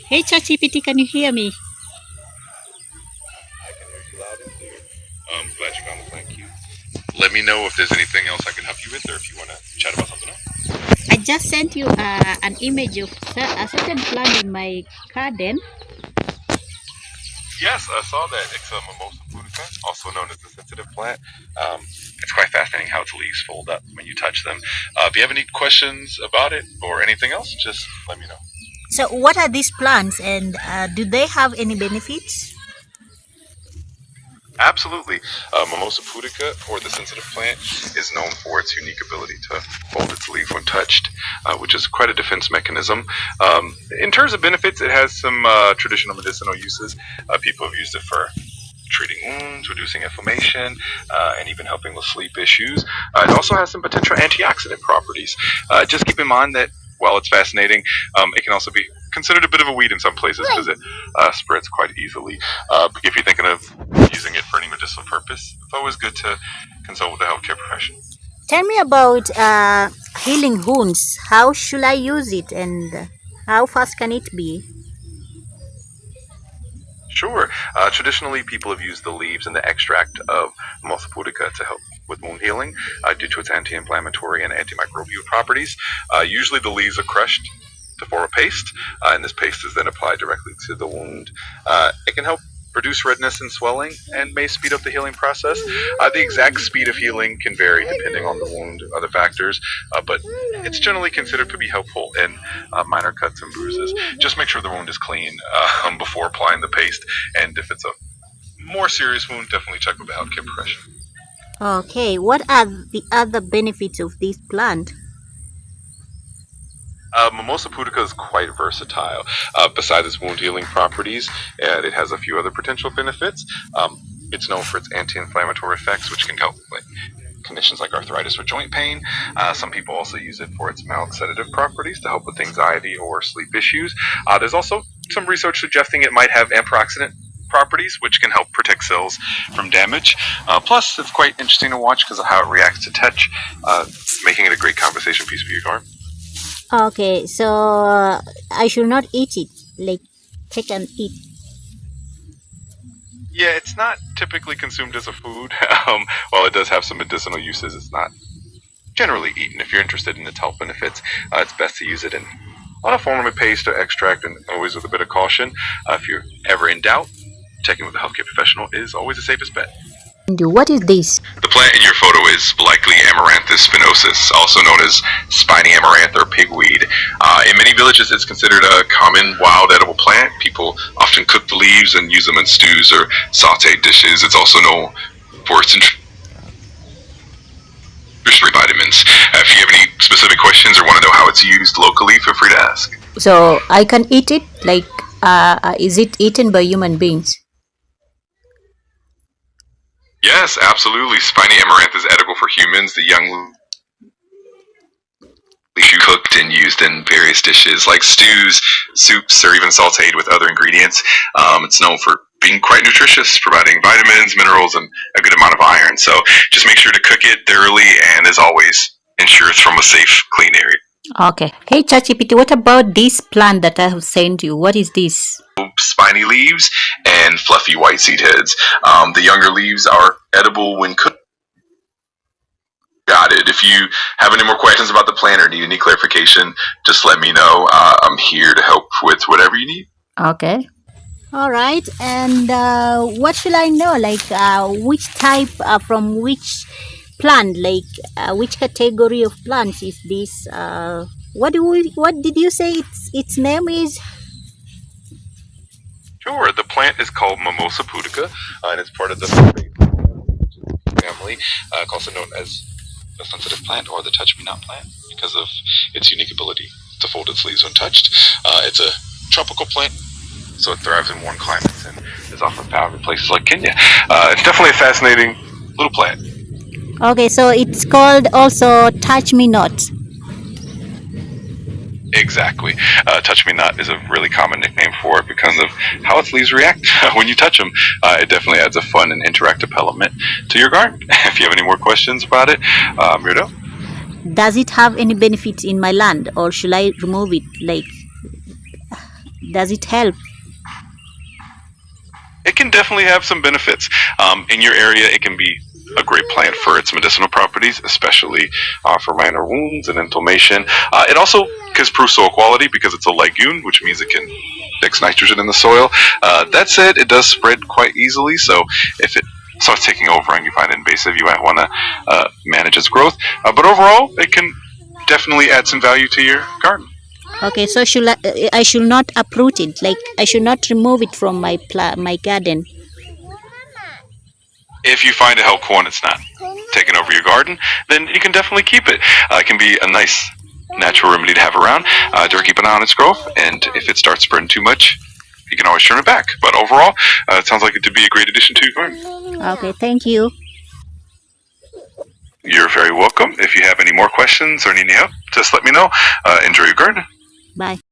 Hey ChatGPT, can you hear me? I can hear you loud and clear. Glad you found the plant cute. Let me know if there's anything else I can help you with, or if you want to chat about something else. I just sent you an image of a certain plant in my garden. Yes, I saw that. It's a Mimosa Pudica, also known as the sensitive plant. Um, it's quite fascinating how its leaves fold up when you touch them. If you have any questions about it or anything else, just let me know. So, what are these plants and do they have any benefits? Absolutely. Mimosa pudica, or the sensitive plant, is known for its unique ability to fold its leaf when touched, which is quite a defense mechanism. In terms of benefits, it has some traditional medicinal uses. People have used it for treating wounds, reducing inflammation, and even helping with sleep issues. It also has some potential antioxidant properties. Just keep in mind that while it's fascinating, it can also be considered a bit of a weed in some places because it spreads quite easily. If you're thinking of using it for any medicinal purpose, it's always good to consult with a healthcare professional. Tell me about healing wounds. How should I use it and how fast can it be? Sure. Traditionally, people have used the leaves and the extract of Mimosa pudica to help with wound healing due to its anti-inflammatory and antimicrobial properties. Usually, the leaves are crushed to form a paste, and this paste is then applied directly to the wound. It can help reduce redness and swelling and may speed up the healing process. The exact speed of healing can vary depending on the wound and other factors, but it's generally considered to be helpful in minor cuts and bruises. Just make sure the wound is clean before applying the paste, and if it's a more serious wound, definitely check with a healthcare professional. Okay, what are the other benefits of this plant? Mimosa pudica is quite versatile. Besides its wound healing properties, it has a few other potential benefits. It's known for its anti-inflammatory effects, which can help with conditions like arthritis or joint pain. Some people also use it for its mild sedative properties to help with anxiety or sleep issues. There's also some research suggesting it might have antioxidant properties, which can help protect cells from damage. Plus, it's quite interesting to watch because of how it reacts to touch, making it a great conversation piece for your garden. Okay, so I should not eat it, like take and eat. Yeah, it's not typically consumed as a food. While it does have some medicinal uses, it's not generally eaten. If you're interested in its health benefits, it's best to use it in on a form of a paste or extract, and always with a bit of caution. If you're ever in doubt, checking with a healthcare professional is always the safest bet. And what is this? The plant in your photo is likely Amaranthus spinosus, also known as Spiny Amaranth or pigweed. In many villages, it's considered a common wild edible plant. People often cook the leaves and use them in stews or sauteed dishes. It's also known for its nutritional vitamins. If you have any specific questions or want to know how it's used locally, feel free to ask. So I can eat it, like is it eaten by human beings? Yes, absolutely. Spiny Amaranth is edible for humans. The young leaf cooked and used in various dishes like stews, soups, or even sauteed with other ingredients. It's known for being quite nutritious, providing vitamins, minerals, and a good amount of iron. So just make sure to cook it thoroughly, and as always, ensure it's from a safe, clean area. Okay. Hey ChatGPT, what about this plant that I have sent you? What is this? Spiny leaves and fluffy white seed heads. The younger leaves are edible when cooked. Got it. If you have any more questions about the plant or need any clarification, just let me know. I'm here to help with whatever you need. Okay. All right. And what should I know? Like which type from which plant? Like which category of plants is this? What did you say its name is? Sure. The plant is called Mimosa pudica, and it's part of the family, also known as the sensitive plant or the touch-me-not plant because of its unique ability to fold its leaves when touched. It's a tropical plant, so it thrives in warm climates and is often found in places like Kenya. It's definitely a fascinating little plant. Okay, so it's called also touch me not. Exactly. Touch me not is a really common nickname for it because of how its leaves react when you touch them. It definitely adds a fun and interactive element to your garden. If you have any more questions about it, Myrto? Does it have any benefits in my land, or should I remove it? Like Does it help? It can definitely have some benefits. In your area, it can be a great plant for its medicinal properties, especially for minor wounds and inflammation. It also can improve soil quality because it's a legume, which means it can fix nitrogen in the soil. That said, it does spread quite easily, so if it starts taking over and you find it invasive, you might want to manage its growth. But overall, it can definitely add some value to your garden. Okay, so I should not uproot it, like I should not remove it from my garden. If you find it helpful and it's not taking over your garden, then you can definitely keep it. It can be a nice natural remedy to have around to keep an eye on its growth. And if it starts spreading too much, you can always trim it back. But overall, it sounds like it to be a great addition to your garden. Okay, thank you. You're very welcome. If you have any more questions or need any help, just let me know. Enjoy your garden. Bye.